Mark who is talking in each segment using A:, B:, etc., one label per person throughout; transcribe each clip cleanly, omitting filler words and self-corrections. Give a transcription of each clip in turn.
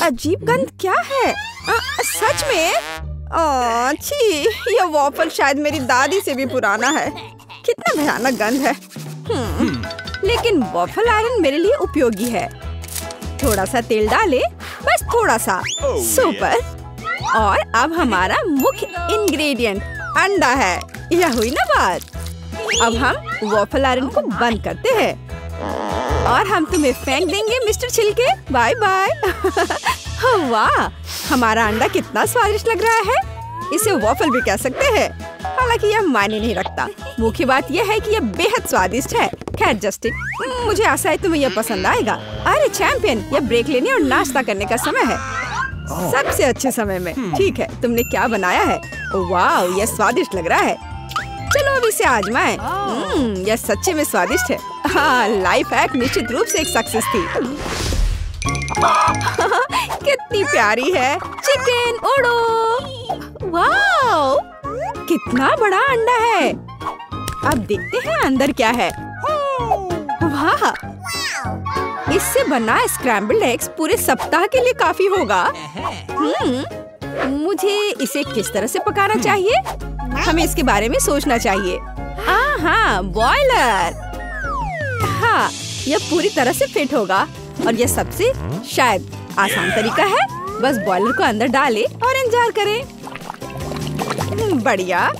A: अजीब गंध क्या है? सच में? छी, यह वॉफल शायद मेरी दादी से भी पुराना है। कितना भयानक गंध है। लेकिन वॉफल आयरन मेरे लिए उपयोगी है। थोड़ा सा तेल डाले, बस थोड़ा सा। सुपर। और अब हमारा मुख्य इंग्रेडिएंट अंडा है। यह हुई ना बात। अब हम वॉफल आयरन को बंद करते हैं और हम तुम्हें फेंक देंगे मिस्टर छिलके। Bye bye. वाह, हमारा अंडा कितना स्वादिष्ट लग रहा है। इसे वॉफल भी कह सकते हैं, हालांकि यह मायने नहीं रखता। मुख्य बात यह है कि यह बेहद स्वादिष्ट है। खैर जस्टिन, मुझे आशा है तुम्हें यह पसंद आएगा। अरे चैंपियन, यह ब्रेक लेने और नाश्ता करने का समय है। सबसे अच्छे समय में। ठीक है, तुमने क्या बनाया है? वाह, यह स्वादिष्ट लग रहा है। चलो अब इसे आजमाएं। यह सच्चे में स्वादिष्ट है। हाँ, लाइफ हैक निश्चित रूप से एक सक्सेस थी। कितनी प्यारी है। चिकन उड़ो। वाह, कितना बड़ा अंडा है। अब देखते हैं अंदर क्या है। वाह, इससे बना स्क्रैम्बल्ड एग्स पूरे सप्ताह के लिए काफी होगा। मुझे इसे किस तरह से पकाना चाहिए? हमें इसके बारे में सोचना चाहिए। हाँ, बॉयलर। हाँ, यह पूरी तरह से फिट होगा और यह सबसे शायद आसान तरीका है। बस बॉयलर को अंदर डालें और इंतजार करें। बढ़िया।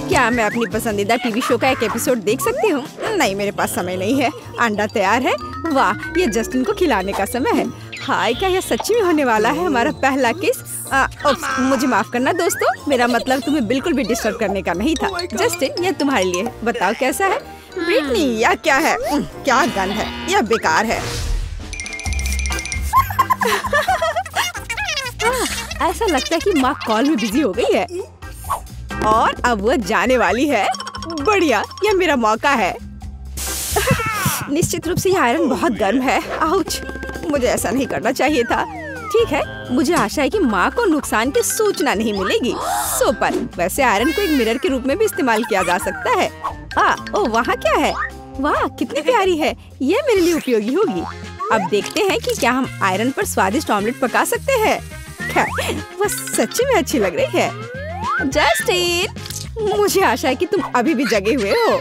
A: क्या मैं अपनी पसंदीदा टीवी शो का एक एपिसोड देख सकती हूँ? नहीं, मेरे पास समय नहीं है। अंडा तैयार है। वाह, ये जस्टिन को खिलाने का समय है। हाय, क्या यह सच्ची में होने वाला है हमारा पहला किस? मुझे माफ करना दोस्तों, मेरा मतलब तुम्हें बिल्कुल भी डिस्टर्ब करने का नहीं था। जस्टिन, यह तुम्हारे लिए। बताओ कैसा है? ब्रिटनी, यह क्या है? क्या गंध है, यह बेकार है। ऐसा लगता है कि माँ कॉल में बिजी हो गई है और अब वह जाने वाली है। बढ़िया, यह मेरा मौका है। निश्चित रूप से यह आयरन बहुत गर्म है। आउच, मुझे ऐसा नहीं करना चाहिए था। ठीक है, मुझे आशा है कि माँ को नुकसान की सूचना नहीं मिलेगी। सुपर। वैसे आयरन को एक मिरर के रूप में भी इस्तेमाल किया जा सकता है। ओह, वहाँ क्या है? वाह, कितनी प्यारी है। ये मेरे लिए उपयोगी होगी। अब देखते हैं कि क्या हम आयरन पर स्वादिष्ट ऑमलेट पका सकते हैं। वह सच्ची में अच्छी लग रही है। जस्टिन, मुझे आशा है कि तुम अभी भी जगे हुए हो।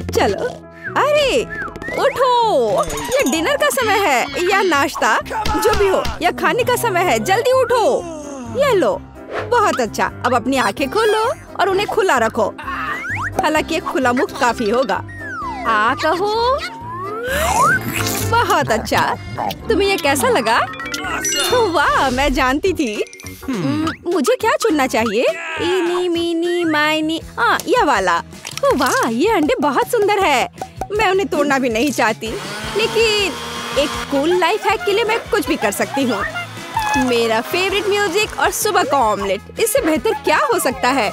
A: चलो, अरे उठो, ये डिनर का समय है या नाश्ता, जो भी हो, यह खाने का समय है। जल्दी उठो। ये लो। बहुत अच्छा। अब अपनी आंखें खोलो और उन्हें खुला रखो। हालांकि एक खुला मुख काफी होगा। कहो। बहुत अच्छा। तुम्हें ये कैसा लगा? वाह, मैं जानती थी। मुझे क्या चुनना चाहिए? इनी मीनी माइनी। यह वाला। वाह, ये अंडे बहुत सुंदर है। मैं उन्हें तोड़ना भी नहीं चाहती, लेकिन एक कूल लाइफ हैक के लिए मैं कुछ भी कर सकती हूँ। मेरा फेवरेट म्यूजिक और सुबह का ऑमलेट, इससे बेहतर क्या हो सकता है?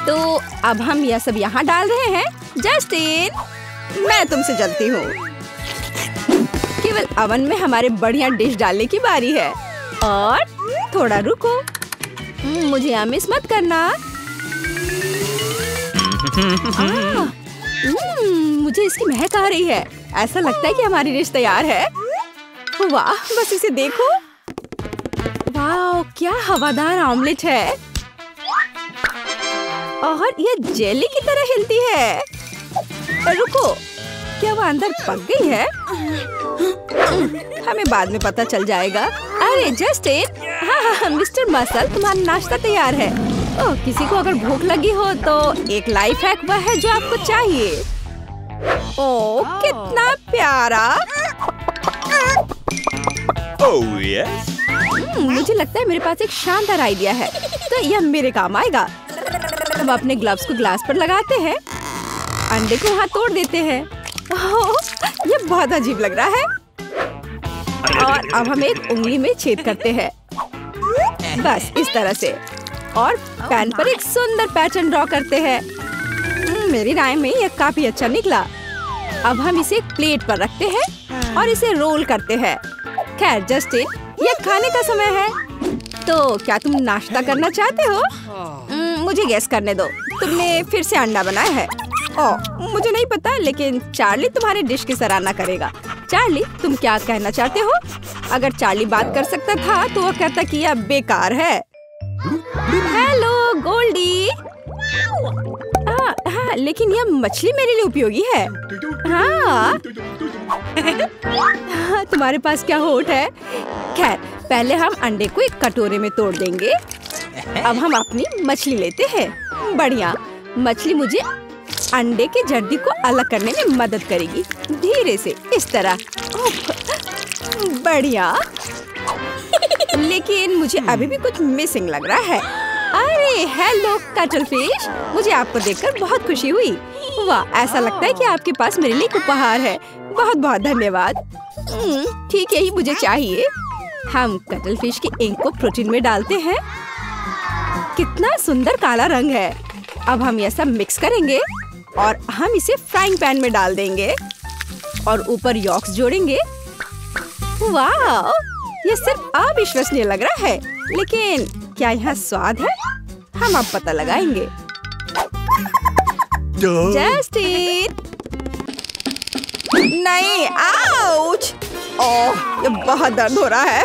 A: तो अब हम यह सब यहाँ डाल रहे हैं। जस्टिन, मैं तुमसे जलती हूँ। केवल अवन में हमारे बढ़िया डिश डालने की बारी है। और थोड़ा रुको, मुझे यहाँ मिस मत करना। मुझे इसकी महक आ रही है। ऐसा लगता है कि हमारी डिश तैयार है। वाह, बस इसे देखो। वाह, क्या हवादार ऑमलेट है और यह जेली की तरह हिलती है। रुको, क्या वह अंदर पक गई है? हमें बाद में पता चल जाएगा। अरे जस्टिन, हाँ, मिस्टर मसल, तुम्हारा नाश्ता तैयार है। ओह, किसी को अगर भूख लगी हो तो एक लाइफ हैक वह है जो आपको चाहिए। ओह, कितना प्यारा।
B: Oh, yes?
A: मुझे लगता है मेरे पास एक शानदार आइडिया है, तो यह मेरे काम आएगा। हम अपने ग्लव्स को ग्लास पर लगाते हैं, अंडे को वहाँ तोड़ देते हैं। ओह, यह बहुत अजीब लग रहा है। और अब हम एक उंगली में छेद करते हैं, बस इस तरह से, और पैन पर एक सुंदर पैटर्न ड्रॉ करते हैं। मेरी राय में यह काफी अच्छा निकला। अब हम इसे एक प्लेट पर रखते हैं और इसे रोल करते हैं। खैर जस्टिन, यह खाने का समय है, तो क्या तुम नाश्ता करना चाहते हो? मुझे गेस करने दो, तुमने फिर से अंडा बनाया है। ओह, मुझे नहीं पता, लेकिन चार्ली तुम्हारे डिश की सराहना करेगा। चार्ली, तुम क्या कहना चाहते हो? अगर चार्ली बात कर सकता था तो वो कहता कि यह बेकार है। हेलो गोल्डी। हाँ, लेकिन यह मछली मेरे लिए उपयोगी है। हाँ। तुम्हारे पास क्या होठ है? खैर, पहले हम अंडे को एक कटोरे में तोड़ देंगे। अब हम अपनी मछली लेते हैं। बढ़िया। मछली मुझे अंडे के जर्दी को अलग करने में मदद करेगी। धीरे से, इस तरह। बढ़िया। लेकिन मुझे अभी भी कुछ मिसिंग लग रहा है। अरे हेलो कटल फिश, मुझे आपको देखकर बहुत खुशी हुई। वाह, ऐसा लगता है कि आपके पास मेरे लिए एक उपहार है। बहुत बहुत धन्यवाद। ठीक, यही मुझे चाहिए। हम कटल फिश की इंक को प्रोटीन में डालते हैं। कितना सुंदर काला रंग है। अब हम यह सब मिक्स करेंगे और हम इसे फ्राइंग पैन में डाल देंगे और ऊपर यॉक्स जोड़ेंगे। वाह, यह सिर्फ अविश्वसनीय लग रहा है, लेकिन क्या यहाँ स्वाद है? हम अब पता लगाएंगे। जस्टिन, नहीं, आउच! ओह, ये बहुत दर्द हो रहा है।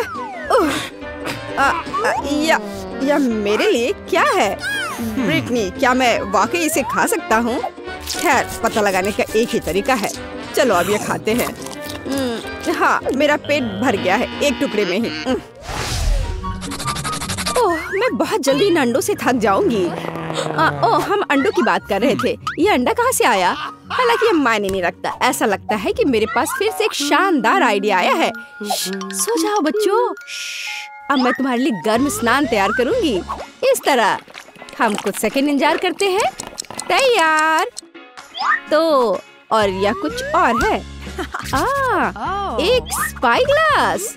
A: यह मेरे लिए क्या है? ब्रिटनी, क्या मैं वाकई इसे खा सकता हूँ? खैर, पता लगाने का एक ही तरीका है। चलो अब ये खाते हैं। हाँ, मेरा पेट भर गया है एक टुकड़े में ही। ओह, मैं बहुत जल्दी इन अंडों से थक जाऊंगी। ओह, हम अंडों की बात कर रहे थे। ये अंडा कहाँ से आया? हालांकि ये मायने नहीं रखता। ऐसा लगता है कि मेरे पास फिर से एक शानदार आइडिया आया है। सो जाओ बच्चों। अब मैं तुम्हारे लिए गर्म स्नान तैयार करूंगी। इस तरह। हम कुछ सेकंड इंतजार करते हैं। तैयार। तो और यह कुछ और है। एक स्पाई ग्लास।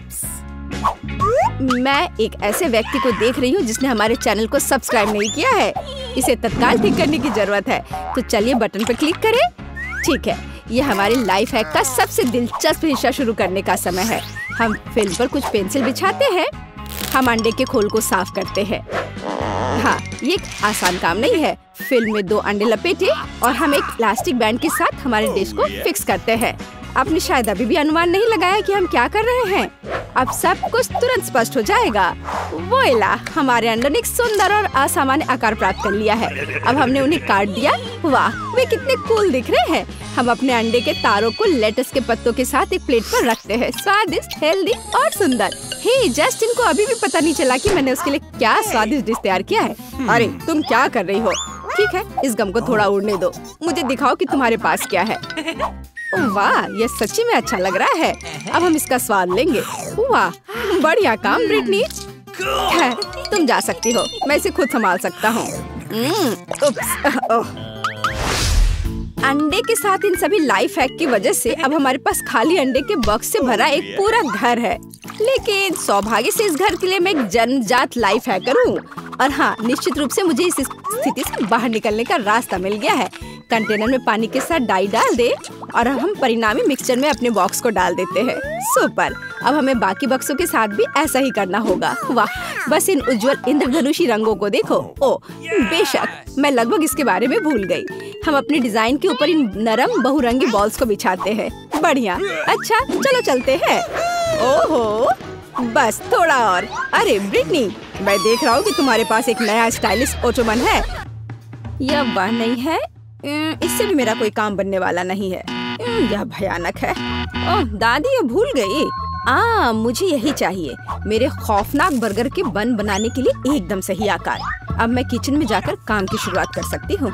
A: मैं एक ऐसे व्यक्ति को देख रही हूँ जिसने हमारे चैनल को सब्सक्राइब नहीं किया है। इसे तत्काल ठीक करने की जरूरत है। तो चलिए बटन पर क्लिक करें। ठीक है, यह हमारे लाइफ हैक का सबसे दिलचस्प हिस्सा शुरू करने का समय है। हम फिल्म पर कुछ पेंसिल बिछाते हैं। हम अंडे के खोल को साफ करते हैं। हाँ, ये एक आसान काम नहीं है। फिल्म में 2 अंडे लपेटे और हम एक प्लास्टिक बैंड के साथ हमारे डिश को फिक्स करते हैं। आपने शायद अभी भी अनुमान नहीं लगाया कि हम क्या कर रहे हैं। अब सब कुछ तुरंत स्पष्ट हो जाएगा। वोइला, हमारे अंडे ने एक सुंदर और असामान्य आकार प्राप्त कर लिया है। अब हमने उन्हें काट दिया। वाह, वे कितने कूल दिख रहे हैं। हम अपने अंडे के तारों को लेटस के पत्तों के साथ एक प्लेट पर रखते हैं। स्वादिष्ट, हेल्दी और सुंदर। हे, जस्टिन को अभी भी पता नहीं चला कि मैंने उसके लिए क्या स्वादिष्ट डिश तैयार किया है। अरे, तुम क्या कर रही हो? ठीक है, इस गम को थोड़ा उड़ने दो। मुझे दिखाओ कि तुम्हारे पास क्या है। वाह, ये सच्ची में अच्छा लग रहा है। अब हम इसका स्वाद लेंगे। वाह, बढ़िया काम ब्रिटनी। है, तुम जा सकती हो। मैं इसे खुद संभाल सकता हूँ। अंडे के साथ इन सभी लाइफ हैक की वजह से अब हमारे पास खाली अंडे के बॉक्स से भरा एक पूरा घर है। लेकिन सौभाग्य से इस घर के लिए मैं एक जन्मजात लाइफ हैकर हूँ। और हाँ, निश्चित रूप से मुझे इस स्थिति से बाहर निकलने का रास्ता मिल गया है। कंटेनर में पानी के साथ डाई डाल दे और हम परिणामी मिक्सचर में अपने बॉक्स को डाल देते हैं। सुपर। अब हमें बाकी बक्सों के साथ भी ऐसा ही करना होगा। वाह, बस इन उज्जवल इंद्रधनुषी रंगों को देखो। ओ, बेशक, मैं लगभग इसके बारे में भूल गई। हम अपने डिजाइन के ऊपर इन नरम बहुरंगी बॉल्स को बिछाते हैं। बढ़िया। अच्छा, चलो चलते हैं। ओहो, बस थोड़ा और। अरे ब्रिटनी, मैं देख रहा हूँ कि तुम्हारे पास एक नया स्टाइलिश ओटोमन है। यह वह नहीं है। इससे भी मेरा कोई काम बनने वाला नहीं है। यह भयानक है। ओह दादी, ये भूल गई। मुझे यही चाहिए। मेरे खौफनाक बर्गर के बन बनाने के लिए एकदम सही आकार। अब मैं किचन में जाकर काम की शुरुआत कर सकती हूँ।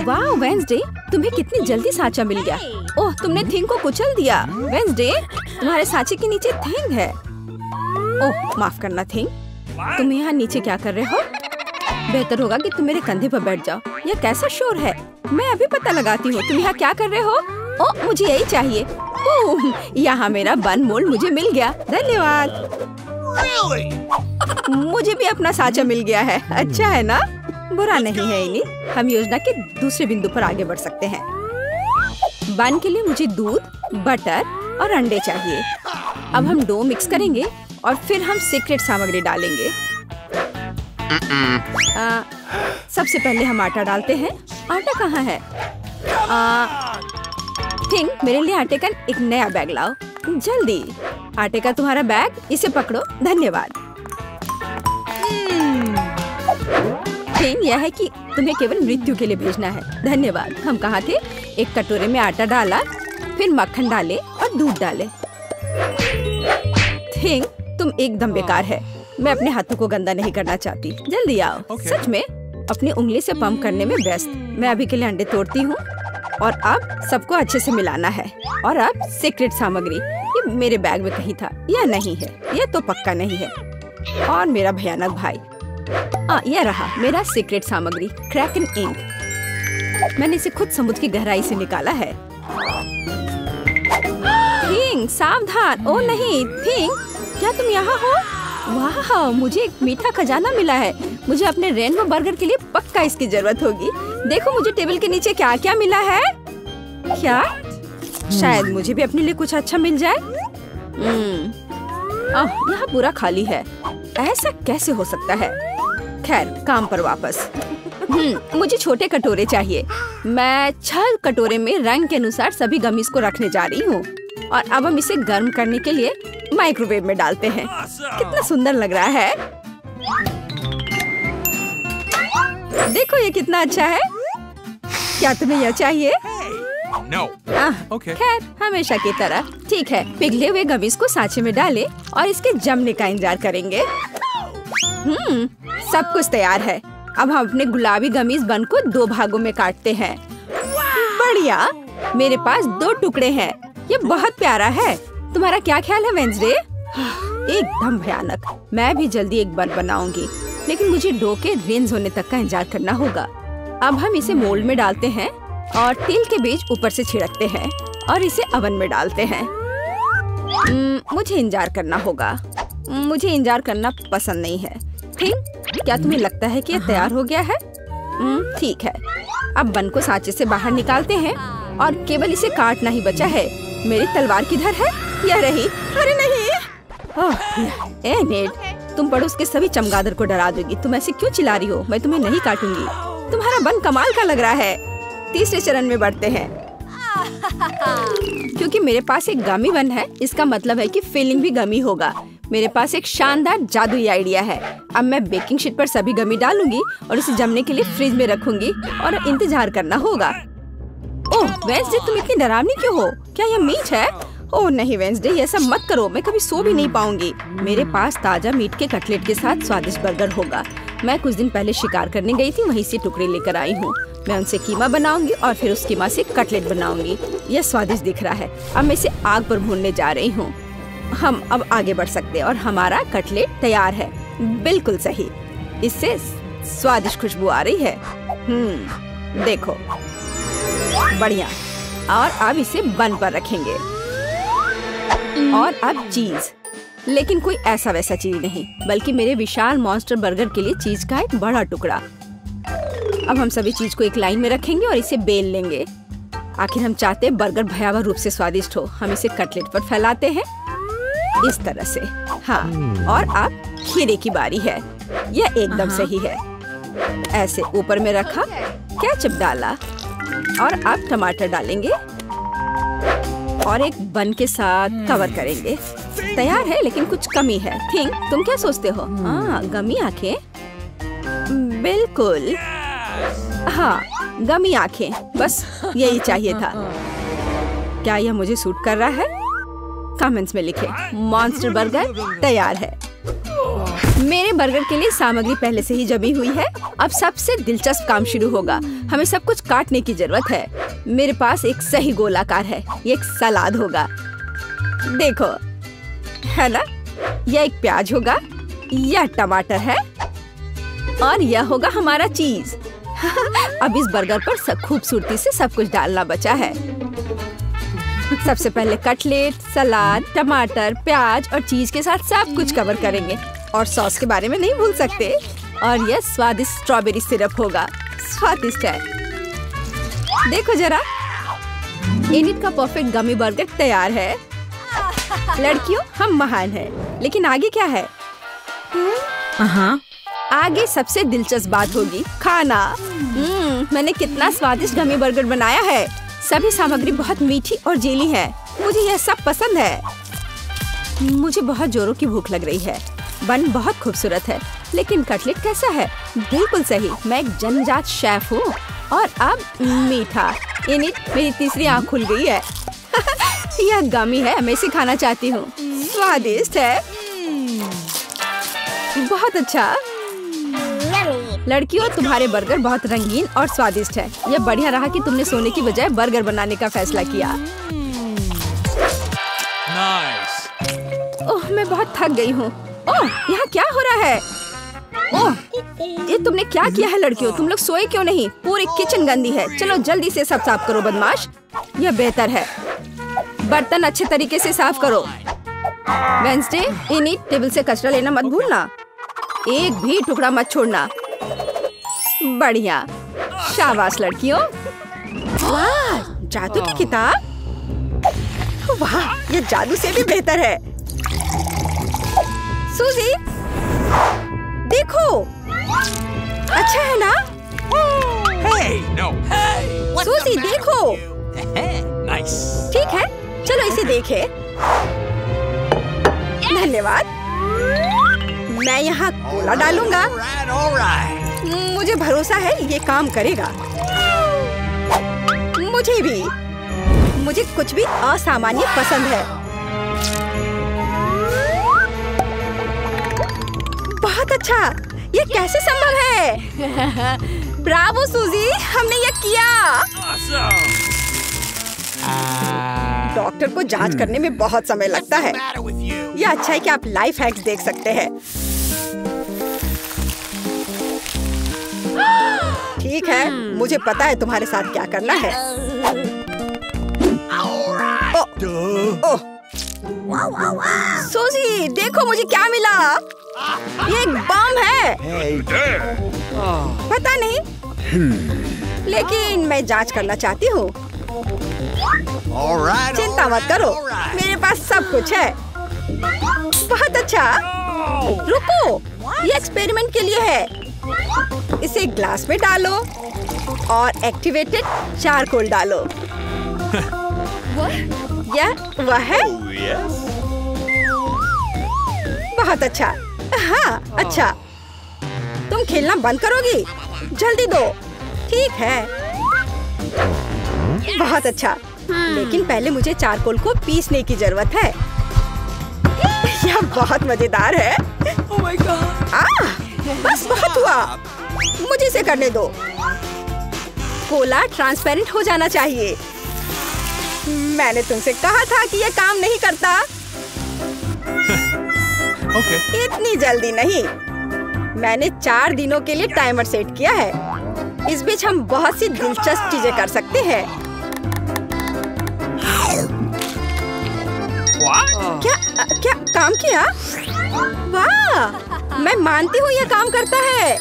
A: वाह वेंसडे, तुम्हें कितनी जल्दी सांचा मिल गया। ओह, तुमने थिंग को कुचल दिया। वेंसडे, तुम्हारे सांचे के नीचे थिंग है। ओह माफ करना थिंग, तुम यहाँ नीचे क्या कर रहे हो? बेहतर होगा कि तुम मेरे कंधे पर बैठ जाओ। यह कैसा शोर है? मैं अभी पता लगाती हूँ। तुम यहाँ क्या कर रहे हो? ओह, मुझे यही चाहिए। ओह, यहाँ मेरा बन मोल्ड मुझे मिल गया। धन्यवाद। मुझे भी अपना सांचा मिल गया है। अच्छा है ना? बुरा नहीं है इनी। हम योजना के दूसरे बिंदु पर आगे बढ़ सकते हैं। बन के लिए मुझे दूध, बटर और अंडे चाहिए। अब हम डो मिक्स करेंगे और फिर हम सीक्रेट सामग्री डालेंगे। सबसे पहले हम आटा डालते हैं। आटा कहाँ है? थिंग, मेरे लिए आटे का एक नया बैग लाओ जल्दी। आटे का तुम्हारा बैग, इसे पकड़ो। धन्यवाद। थिंग, यह है कि तुम्हें केवल मृत्यु के लिए भेजना है। धन्यवाद। हम कहाँ थे? एक कटोरे में आटा डाला, फिर मक्खन डाले और दूध डाले। थिंग, तुम एकदम बेकार है। मैं अपने हाथों को गंदा नहीं करना चाहती। जल्दी आओ। सच में अपनी उंगली से पंप करने में व्यस्त। मैं अभी के लिए अंडे तोड़ती हूँ और अब सबको अच्छे से मिलाना है। और अब सीक्रेट सामग्री, ये मेरे बैग में कहीं था या नहीं है, ये तो पक्का नहीं है। और मेरा भयानक भाई, यह रहा मेरा सीक्रेट सामग्री, क्रैकन इंक। मैंने इसे खुद समुद्र की गहराई से निकाला है। थिंग, सावधान। ओ नहीं थिंग, क्या तुम यहाँ हो? वाह, मुझे एक मीठा खजाना मिला है। मुझे अपने रेनबो बर्गर के लिए पक्का इसकी जरूरत होगी। देखो मुझे टेबल के नीचे क्या क्या मिला है। क्या? शायद मुझे भी अपने लिए कुछ अच्छा मिल जाए। यहाँ पूरा खाली है। ऐसा कैसे हो सकता है? खैर, काम पर वापस। मुझे छोटे कटोरे चाहिए। मैं 6 कटोरे में रंग के अनुसार सभी गमीज को रखने जा रही हूँ। और अब हम इसे गर्म करने के लिए माइक्रोवेव में डालते हैं। कितना सुंदर लग रहा है। देखो ये कितना अच्छा है। क्या तुम्हें यह चाहिए?
B: No. Okay.
A: खैर, हमेशा की तरह। ठीक है, पिघले हुए गमीज को सांचे में डालें और इसके जमने का इंतजार करेंगे। सब कुछ तैयार है। अब हम अपने गुलाबी गमीज बन को 2 भागों में काटते हैं। बढ़िया, मेरे पास 2 टुकड़े हैं। ये बहुत प्यारा है। तुम्हारा क्या ख्याल है वेंसडे? एकदम भयानक। मैं भी जल्दी एक बन बनाऊंगी, लेकिन मुझे डो के रेंज होने तक का इंतजार करना होगा। अब हम इसे मोल्ड में डालते हैं और तिल के बीज ऊपर से छिड़कते हैं और इसे ओवन में डालते हैं। मुझे इंतजार करना होगा। मुझे इंतजार करना पसंद नहीं है। थिंग, क्या तुम्हें लगता है कि यह तैयार हो गया है? ठीक है, अब बन को सांचे से बाहर निकालते हैं और केवल इसे काटना ही बचा है। मेरी तलवार किधर है? यह रही। अरे नहीं। नेड, तुम पड़ोस के सभी चमगादड़ को डरा दोगी। तुम ऐसे क्यों चिल्ला रही हो? मैं तुम्हें नहीं काटूंगी। तुम्हारा बन कमाल का लग रहा है। तीसरे चरण में बढ़ते हैं। क्योंकि मेरे पास एक गमी बन है, इसका मतलब है कि फिलिंग भी गमी होगा। मेरे पास एक शानदार जादुई आइडिया है। अब मैं बेकिंग शीट पर सभी गमी डालूंगी और इसे जमने के लिए फ्रिज में रखूंगी और इंतजार करना होगा। ओह वेंसडे, तुम इतनी डरावनी क्यों हो? क्या यह मीट है? ओह नहीं वेंसडे, ये सब मत करो। मैं कभी सो भी नहीं पाऊंगी। मेरे पास ताजा मीट के कटलेट के साथ स्वादिष्ट बर्गर होगा। मैं कुछ दिन पहले शिकार करने गई थी, वहीं से टुकड़े लेकर आई हूँ। मैं उनसे कीमा बनाऊंगी और फिर उस कीमा से कटलेट बनाऊंगी। यह स्वादिष्ट दिख रहा है। अब मैं इसे आग पर भूनने जा रही हूँ। हम अब आगे बढ़ सकते हैं और हमारा कटलेट तैयार है। बिल्कुल सही, इससे स्वादिष्ट खुशबू आ रही है। देखो, बढ़िया। और अब इसे बन पर रखेंगे। और अब चीज, लेकिन कोई ऐसा वैसा चीज नहीं, बल्कि मेरे विशाल मॉन्स्टर बर्गर के लिए चीज का एक बड़ा टुकड़ा। अब हम सभी चीज को एक लाइन में रखेंगे और इसे बेल लेंगे। आखिर हम चाहते हैं बर्गर भयावह रूप से स्वादिष्ट हो। हम इसे कटलेट पर फैलाते हैं इस तरह से। हाँ, और अब खीरे की बारी है। यह एकदम सही है। ऐसे ऊपर में रखा, केचप डाला और अब टमाटर डालेंगे और एक बन के साथ कवर करेंगे। तैयार है, लेकिन कुछ कमी है। थिंक, तुम क्या सोचते हो? गमी आंखें। बिल्कुल, हाँ, गमी आंखें, बस यही चाहिए था। क्या यह मुझे सूट कर रहा है? कमेंट्स में लिखें। मॉन्स्टर बर्गर तैयार है। मेरे बर्गर के लिए सामग्री पहले से ही जमी हुई है। अब सबसे दिलचस्प काम शुरू होगा। हमें सब कुछ काटने की जरूरत है। मेरे पास एक सही गोलाकार है। ये एक सलाद होगा। देखो, है ना? यह एक प्याज होगा, यह टमाटर है और यह होगा हमारा चीज। अब इस बर्गर पर खूबसूरती से सब कुछ डालना बचा है। सबसे पहले कटलेट, सलाद, टमाटर, प्याज और चीज के साथ सब कुछ कवर करेंगे। और सॉस के बारे में नहीं भूल सकते। और यह स्वादिष्ट स्ट्रॉबेरी सिरप होगा। स्वादिष्ट है। देखो जरा, एनिट का परफेक्ट गमी बर्गर तैयार है। लड़कियों, हम महान हैं, लेकिन आगे क्या है? आगे सबसे दिलचस्प बात होगी खाना। मैंने कितना स्वादिष्ट गमी बर्गर बनाया है। सभी सामग्री बहुत मीठी और जेली है। मुझे यह सब पसंद है। मुझे बहुत जोरों की भूख लग रही है। बन बहुत खूबसूरत है, लेकिन कटलेट कैसा है? बिल्कुल सही, मैं एक जन्मजात शेफ हूँ। और अब मीठा। इनिट, मेरी तीसरी आँख खुल गई है। यह गमी है, मैं इसे खाना चाहती हूँ। स्वादिष्ट है, बहुत अच्छा। लड़कियों, तुम्हारे बर्गर बहुत रंगीन और स्वादिष्ट है। यह बढ़िया रहा कि तुमने सोने की बजाय बर्गर बनाने का फैसला किया। ओह, मैं बहुत थक गई हूँ। ओह, यहाँ क्या हो रहा है? ओह, ये तुमने क्या किया है लड़कियों? तुम लोग सोए क्यों नहीं? पूरी किचन गंदी है। चलो जल्दी से सब साफ करो बदमाश। यह बेहतर है। बर्तन अच्छे तरीके से साफ करो। वेंसडे, इन्हीं टेबल से कचरा लेना मत भूलना। एक भी टुकड़ा मत छोड़ना। बढ़िया, शाबाश लड़कियों। वाह, जादू की किताब। वाह, ये जादू से भी बेहतर है। सूजी, देखो, अच्छा है ना?
B: Hey, no.
A: सूजी, देखो।
B: Nice.
A: ठीक है, चलो इसे देखें। धन्यवाद। मैं यहाँ कोला डालूंगा।
B: All right.
A: मुझे भरोसा है ये काम करेगा। मुझे भी। मुझे कुछ भी असामान्य पसंद है। बहुत अच्छा। ये कैसे संभव है? ब्रावो सूजी, हमने ये किया।
B: Awesome.
A: डॉक्टर को जांच करने में बहुत समय लगता है।
B: What's the matter with you?
A: यह अच्छा है कि आप लाइफ हैक्स देख सकते हैं। ठीक है, मुझे पता है तुम्हारे साथ क्या करना है। ओह, सूजी, देखो मुझे क्या मिला। ये एक बम है। पता नहीं, लेकिन मैं जांच करना चाहती हूँ।
B: All right.
A: चिंता मत करो, मेरे पास सब कुछ है। बहुत अच्छा। रुको, ये एक्सपेरिमेंट के लिए है। इसे ग्लास में डालो और एक्टिवेटेड चारकोल डालो। यह वह है। बहुत अच्छा। हाँ, अच्छा। तुम खेलना बंद करोगी? जल्दी दो। ठीक है, बहुत अच्छा। लेकिन पहले मुझे चारकोल को पीसने की जरूरत है। यह बहुत मजेदार है।
B: Oh my God.
A: बस बहुत हुआ। मुझे इसे करने दो। कोला ट्रांसपेरेंट हो जाना चाहिए। मैंने तुमसे कहा था कि यह काम नहीं करता।
B: Okay.
A: इतनी जल्दी नहीं। मैंने 4 दिनों के लिए टाइमर सेट किया है। इस बीच हम बहुत सी दिलचस्प चीजें कर सकते हैं।
B: What?
A: क्या काम किया? वाह, मैं मानती हूँ यह काम करता है।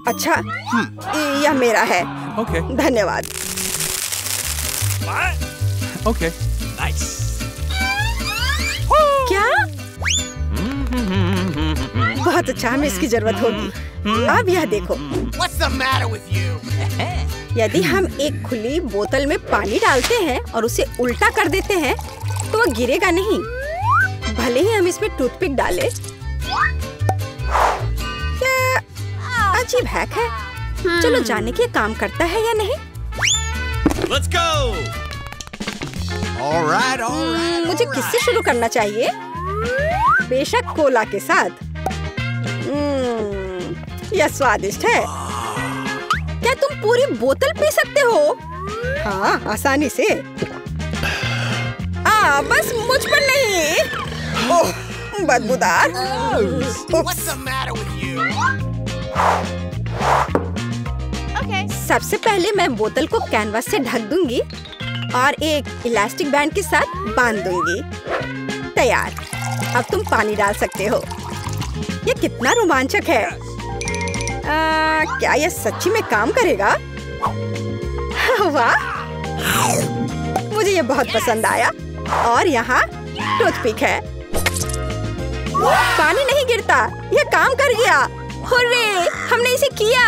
A: अच्छा, यह मेरा है।
B: Okay.
A: धन्यवाद।
B: What? Okay. Nice.
A: क्या? बहुत अच्छा, हमें इसकी जरूरत होगी। अब यह देखो।
B: What's the matter with you?
A: यदि हम एक खुली बोतल में पानी डालते हैं और उसे उल्टा कर देते हैं, तो वह गिरेगा नहीं। भले ही हम इसमें टूथपिक डालें। क्या अजीब हैक है। चलो जाने के काम करता है या नहीं।
B: Let's go. All right.
A: मुझे किससे शुरू करना चाहिए? बेशक कोला के साथ। यह स्वादिष्ट है। क्या तुम पूरी बोतल पी सकते हो? हाँ, आसानी से। बस मुझ पर नहीं। ओह, बदबूदार।
B: What's the matter with you?
A: Okay. सबसे पहले मैं बोतल को कैनवास से ढक दूंगी और एक इलास्टिक बैंड के साथ बांध दूंगी। तैयार। अब तुम पानी डाल सकते हो। ये कितना रोमांचक है। क्या यह सच्ची में काम करेगा? वाह, मुझे ये बहुत पसंद आया। और यहाँ टूथपिक है। पानी नहीं गिरता, यह काम कर गया। हुर्रे, हमने इसे किया।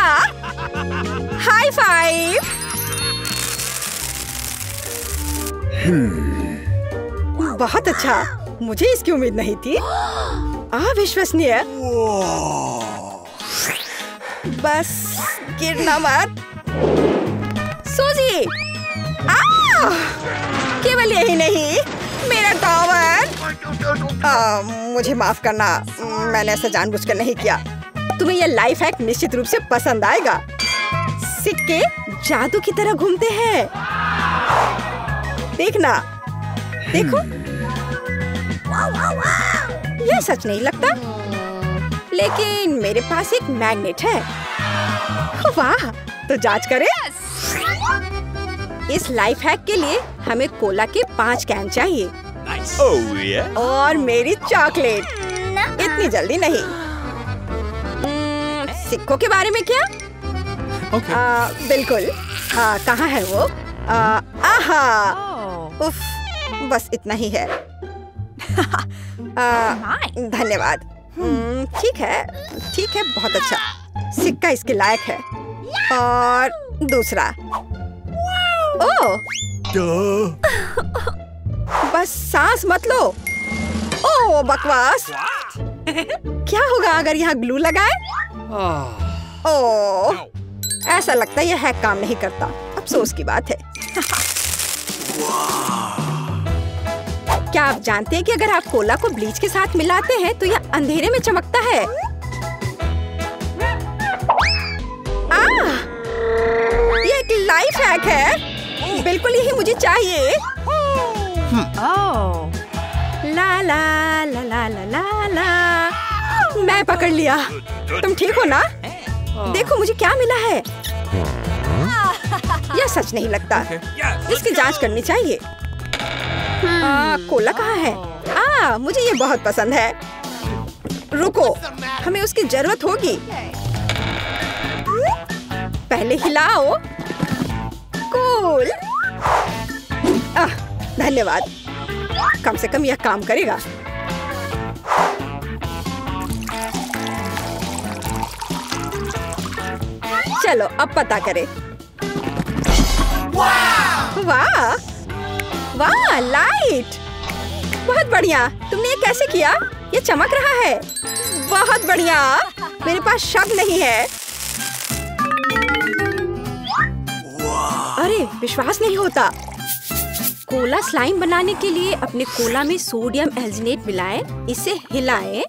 A: High five. बहुत अच्छा, मुझे इसकी उम्मीद नहीं थी। अविश्वसनीय। बस गिरना मत। सूजी, केवल यही नहीं, मेरा टावर। मुझे माफ करना, मैंने ऐसा जानबूझकर नहीं किया। तुम्हें यह लाइफ हैक निश्चित रूप से पसंद आएगा। सिक्के जादू की तरह घूमते हैं। देखना, देखो, यह सच नहीं लगता, लेकिन मेरे पास एक मैग्नेट है। वाह, तो जांच करें। इस लाइफ हैक के लिए हमें कोला के 5 कैन चाहिए। और मेरी चॉकलेट। इतनी जल्दी नहीं। सिक्कों के बारे में क्या? बिल्कुल। कहाँ है वो? आहा, उफ, बस इतना ही है। धन्यवाद। ठीक है, बहुत अच्छा। सिक्का इसके लायक है। और दूसरा। ओह, बस सांस मत लो। ओह, बकवास। क्या होगा अगर यहाँ ग्लू लगाए? ओह, ऐसा लगता है यह हैक काम नहीं करता। अफसोस की बात है। क्या आप जानते हैं कि अगर आप कोला को ब्लीच के साथ मिलाते हैं तो यह अंधेरे में चमकता है? यह एक लाइफ हैक है। बिल्कुल यही मुझे चाहिए। ला ला ला ला ला ला ला। मैं पकड़ लिया। तुम ठीक हो ना? देखो मुझे क्या मिला है। यह सच नहीं लगता। इसकी जांच करनी चाहिए। कोला कहाँ है? मुझे ये बहुत पसंद है। रुको, हमें उसकी जरूरत होगी। पहले हिलाओ। कूल। धन्यवाद। कम से कम यह काम करेगा। चलो अब पता करें। वाह वाह, लाइट। बहुत बढ़िया। तुमने ये कैसे किया? ये चमक रहा है। बहुत बढ़िया। मेरे पास शब्द नहीं है। अरे विश्वास नहीं होता। कोला स्लाइम बनाने के लिए अपने कोला में सोडियम एल्जिनेट मिलाएं, इसे हिलाएं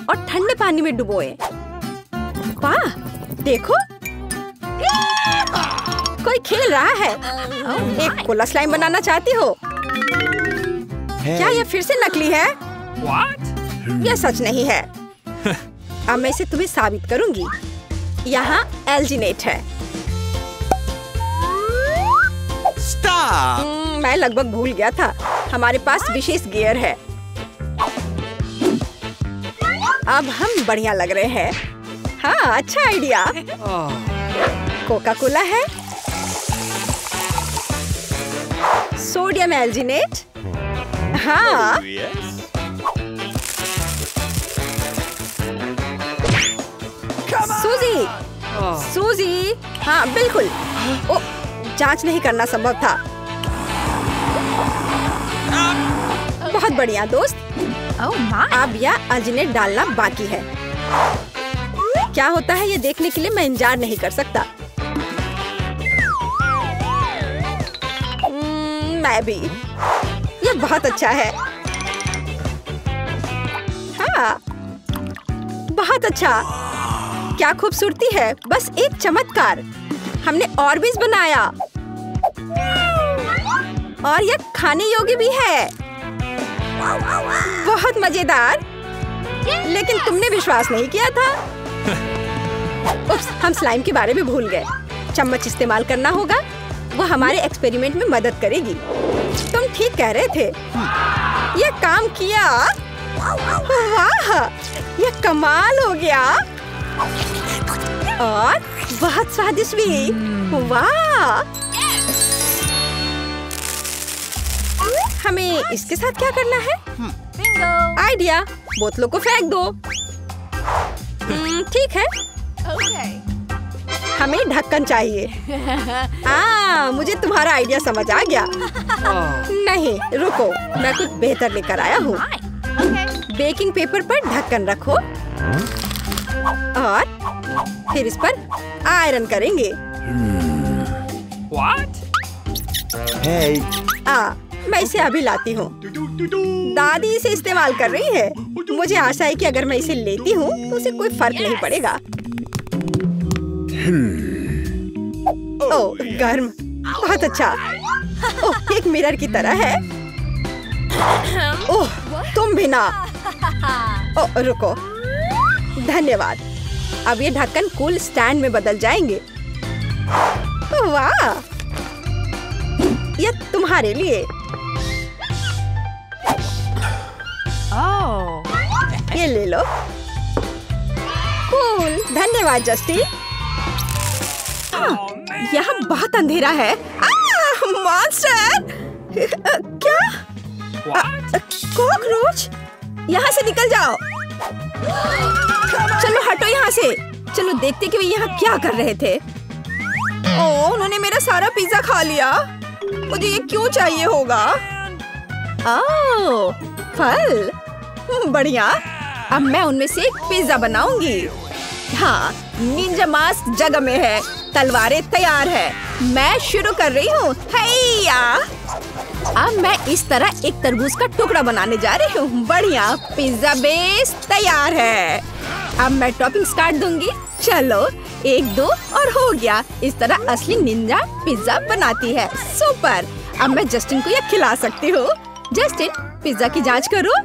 A: और ठंडे पानी में डुबोएं। वाह, देखो कोई खेल रहा है। एक कोला स्लाइम बनाना चाहती हो? क्या यह फिर से नकली है? यह सच नहीं है। अब मैं इसे तुम्हें साबित करूंगी। यहाँ एल्जिनेट है। मैं लगभग भूल गया था। हमारे पास विशेष गियर है। अब हम बढ़िया लग रहे हैं। हाँ, अच्छा आइडिया। कोका कोला है, सोडियम एल्जिनेट। हाँ, सूजी, सूजी। हाँ बिल्कुल। ओ, जांच नहीं करना संभव था। बहुत बढ़िया दोस्त। अब यह एल्जिनेट डालना बाकी है। क्या होता है ये देखने के लिए मैं इंतजार नहीं कर सकता। मैं भी। ये बहुत अच्छा है। हाँ, बहुत अच्छा। क्या खूबसूरती है। बस एक चमत्कार। हमने ऑर्बिस बनाया और यह खाने योग्य भी है। बहुत मजेदार। लेकिन तुमने विश्वास नहीं किया था। उप्स, हम स्लाइम के बारे में भूल गए। चम्मच इस्तेमाल करना होगा। वो हमारे एक्सपेरिमेंट में मदद करेगी। तुम ठीक कह रहे थे। यह काम किया। वाह, यह कमाल हो गया। और बहुत स्वादिष्ट भी। वाह। हमें इसके साथ क्या करना है? आइडिया। बोतलों को फेंक दो। ठीक है। हमें ढक्कन चाहिए। मुझे तुम्हारा आइडिया समझ आ गया। नहीं रुको, मैं कुछ बेहतर लेकर आया हूँ। बेकिंग पेपर पर ढक्कन रखो और फिर इस पर आयरन करेंगे।
B: Hey.
A: मैं इसे अभी लाती हूँ। दादी इसे इस्तेमाल कर रही है। मुझे आशा है कि अगर मैं इसे लेती हूँ तो उसे कोई फर्क नहीं पड़ेगा। ओह गर्म, बहुत अच्छा। ओह एक मिरर की तरह है। ओह तुम भी ना। ओह रुको, धन्यवाद। अब ये ढक्कन कूल स्टैंड में बदल जाएंगे। वाह, ये तुम्हारे लिए। ये ले लो। कूल, धन्यवाद जस्टिन। यहाँ बहुत अंधेरा है। मॉन्स्टर! क्या? कॉकरोच! यहाँ से निकल जाओ। चलो हटो यहाँ से। चलो देखते कि वे यहाँ क्या कर रहे थे। ओह, उन्होंने मेरा सारा पिज्जा खा लिया। मुझे ये क्यों चाहिए होगा? ओह, फल, बढ़िया। अब मैं उनमें से एक पिज्जा बनाऊंगी। हाँ, निंजा मास्क जगह में है, तलवारें तैयार है। मैं शुरू कर रही हूँ। हैया! अब मैं इस तरह एक तरबूज का टुकड़ा बनाने जा रही हूँ। बढ़िया, पिज्जा बेस तैयार है। अब मैं टॉपिंग्स काट दूंगी। चलो, 1 2 और हो गया। इस तरह असली निंजा पिज्जा बनाती है। सुपर! अब मैं जस्टिन को यह खिला सकती हूँ। जस्टिन, पिज्जा की जांच करो।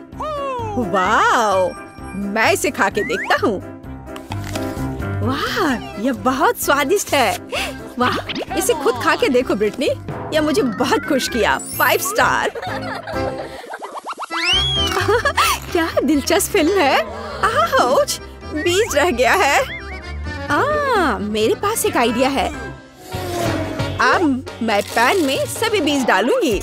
A: वाओ, मैं इसे खा के देखता हूँ। वाह, यह बहुत स्वादिष्ट है। वाह, इसे खुद खा के देखो ब्रिटनी। यह मुझे बहुत खुश किया। 5 स्टार। क्या दिलचस्प फिल्म है। आउच, बीज रह गया है। मेरे पास एक आइडिया है। अब मैं पैन में सभी बीज डालूंगी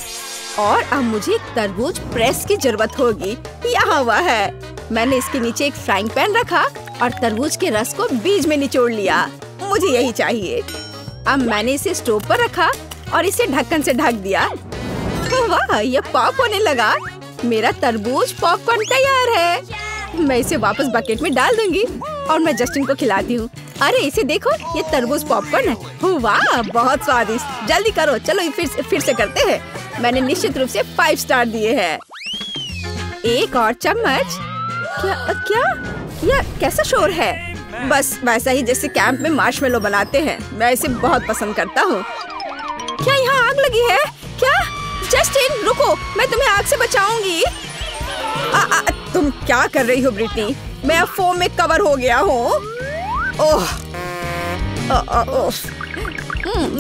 A: और अब मुझे एक तरबूज प्रेस की जरूरत होगी। यहाँ हुआ है। मैंने इसके नीचे एक फ्राइंग पैन रखा और तरबूज के रस को बीज में निचोड़ लिया। मुझे यही चाहिए। अब मैंने इसे स्टोव पर रखा और इसे ढक्कन से ढक दिया। वाह, ये पॉप होने लगा। मेरा तरबूज पॉपकॉर्न तैयार है। मैं इसे वापस बकेट में डाल दूंगी और मैं जस्टिन को खिलाती हूँ। अरे इसे देखो, ये तरबूज पॉपकॉर्न है। वाह, बहुत स्वादिष्ट। जल्दी करो, चलो फिर से करते हैं। मैंने निश्चित रूप से 5 स्टार दिए हैं। एक और चम्मच। क्या? यह कैसा शोर है? बस वैसा ही जैसे कैंप में मार्शमेलो बनाते हैं। मैं इसे बहुत पसंद करता हूँ। क्या यहाँ आग लगी है? क्या? जस्टिन रुको, मैं तुम्हें आग से बचाऊंगी। तुम क्या कर रही हो ब्रिटनी? मैं अब फोम में कवर हो गया हूँ। ओह,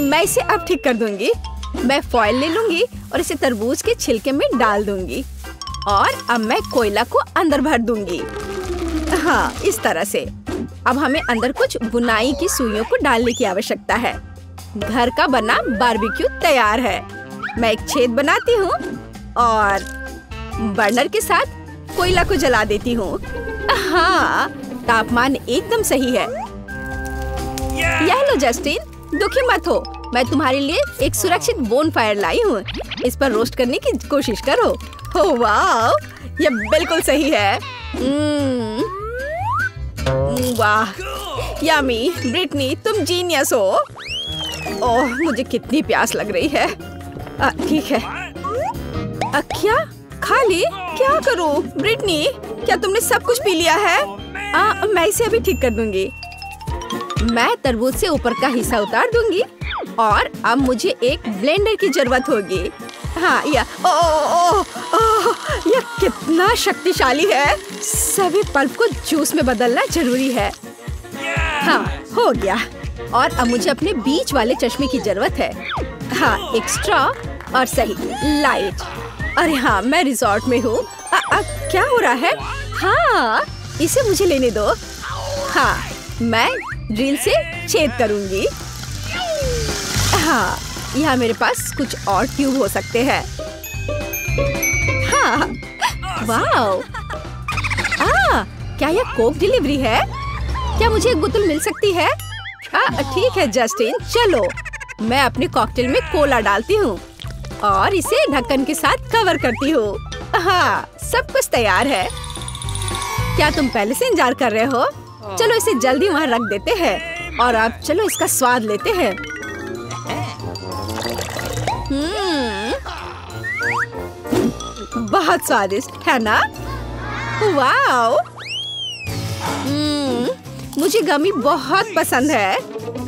A: मैं इसे अब ठीक कर दूंगी। मैं फॉइल ले लूंगी और इसे तरबूज के छिलके में डाल दूंगी और अब मैं कोयला को अंदर भर दूंगी। हाँ, इस तरह से। अब हमें अंदर कुछ बुनाई की सुइयों को डालने की आवश्यकता है। घर का बना बारबेक्यू तैयार है। मैं एक छेद बनाती हूँ और बर्नर के साथ कोयला को जला देती हूँ। हाँ, तापमान एकदम सही है। यह लो जस्टिन, दुखी मत हो। मैं तुम्हारे लिए एक सुरक्षित बोनफायर लाई हूँ। इस पर रोस्ट करने की कोशिश करो। ओह वाह, यह बिल्कुल सही है। वाह, यम्मी। ब्रिटनी, तुम जीनियस हो। ओह, मुझे कितनी प्यास लग रही है। ठीक है। क्या? खाली? क्या करूं? ब्रिटनी, क्या तुमने सब कुछ पी लिया है? मैं इसे अभी ठीक कर दूंगी। मैं तरबूज से ऊपर का हिस्सा उतार दूंगी और अब मुझे एक ब्लेंडर की जरूरत होगी। हाँ, यह कितना शक्तिशाली है। सभी पल्प को जूस में बदलना जरूरी है। हाँ, हो गया। और अब मुझे अपने बीच वाले चश्मे की जरूरत है। हाँ, एक स्ट्रॉ और सही लाइट। अरे हाँ, मैं रिजॉर्ट में हूँ। क्या हो रहा है? हाँ, इसे मुझे लेने दो। हाँ, मैं ड्रिल से छेद करूंगी। हाँ, यहाँ मेरे पास कुछ और ट्यूब हो सकते हैं। हाँ, वाओ। क्या यह कोक डिलीवरी है? क्या मुझे एक बोतल मिल सकती है? ठीक है जस्टिन, चलो। मैं अपने कॉकटेल में कोला डालती हूँ। और इसे ढक्कन के साथ कवर करती हूँ। हाँ, सब कुछ तैयार है। क्या तुम पहले से इंतजार कर रहे हो? चलो इसे जल्दी वहाँ रख देते हैं और अब चलो इसका स्वाद लेते हैं। बहुत स्वादिष्ट है ना? वाओ! मुझे गमी बहुत पसंद है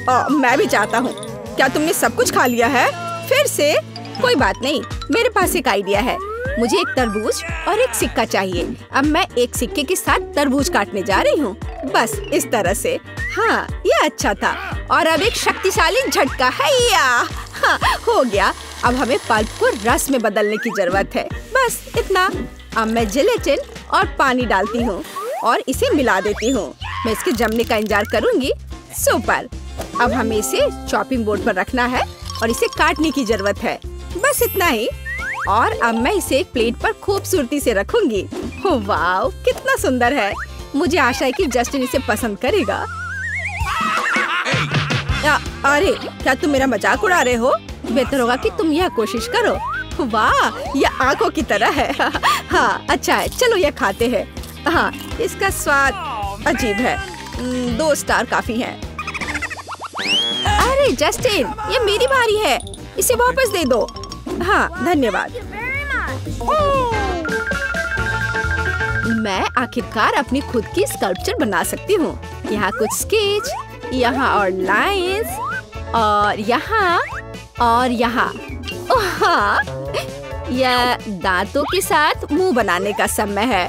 A: और मैं भी चाहता हूँ। क्या तुमने सब कुछ खा लिया है? फिर से? कोई बात नहीं, मेरे पास एक आइडिया है। मुझे एक तरबूज और एक सिक्का चाहिए। अब मैं एक सिक्के के साथ तरबूज काटने जा रही हूँ, बस इस तरह से। हाँ, ये अच्छा था। और अब एक शक्तिशाली झटका है। हाँ, हो गया। अब हमें पल्प को रस में बदलने की जरूरत है, बस इतना। अब मैं जिलेटिन और पानी डालती हूँ और इसे मिला देती हूँ। मैं इसके जमने का इंतजार करूँगी। सुपर। अब हमें इसे चॉपिंग बोर्ड पर रखना है और इसे काटने की जरूरत है, बस इतना ही। और अब मैं इसे एक प्लेट पर खूबसूरती से रखूंगी। वाओ, कितना सुंदर है। मुझे आशा है कि जस्टिन इसे पसंद करेगा। अरे, क्या तुम मेरा मजाक उड़ा रहे हो? बेहतर होगा कि तुम यह कोशिश करो। वाह, यह आंखों की तरह है। हाँ, अच्छा है, चलो यह खाते हैं। हाँ, इसका स्वाद अजीब है। 2 स्टार काफी हैं। अरे जस्टिन, ये मेरी बारी है, इसे वापस दे दो। हाँ, धन्यवाद। मैं आखिरकार अपनी खुद की स्कल्पचर बना सकती हूँ। यहाँ कुछ स्केच, यहाँ और लाइंस, और यहाँ और यहाँ। हाँ, यह दांतों के साथ मुंह बनाने का समय है।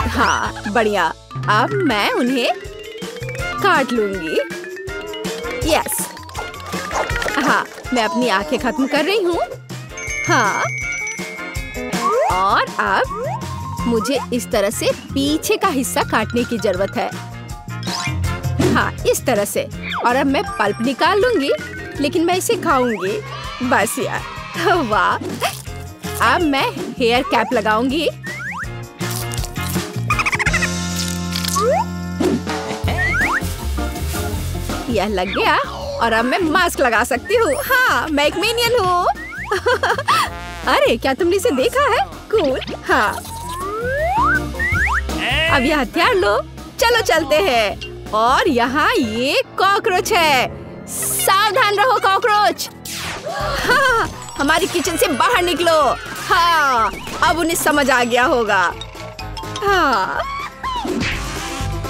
A: हाँ, बढ़िया। अब मैं उन्हें काट लूंगी। यस। हाँ, मैं अपनी आंखें खत्म कर रही हूँ। हाँ, और अब मुझे इस तरह से पीछे का हिस्सा काटने की जरूरत है। हाँ, इस तरह से। और अब मैं पल्प निकाल लूंगी, लेकिन मैं इसे खाऊंगी। बस यार, वाह। अब मैं हेयर कैप लगाऊंगी। यह लग गया और अब मैं मास्क लगा सकती हूँ। हाँ, मैं एक मिनियन हूँ। अरे, क्या तुमने इसे देखा है? कूल। हाँ, अब यह हथियार लो, चलो चलते हैं। और यहाँ ये कॉकरोच है। सावधान रहो कॉकरोच। हाँ, हमारी किचन से बाहर निकलो। हाँ, अब उन्हें समझ आ गया होगा। हाँ।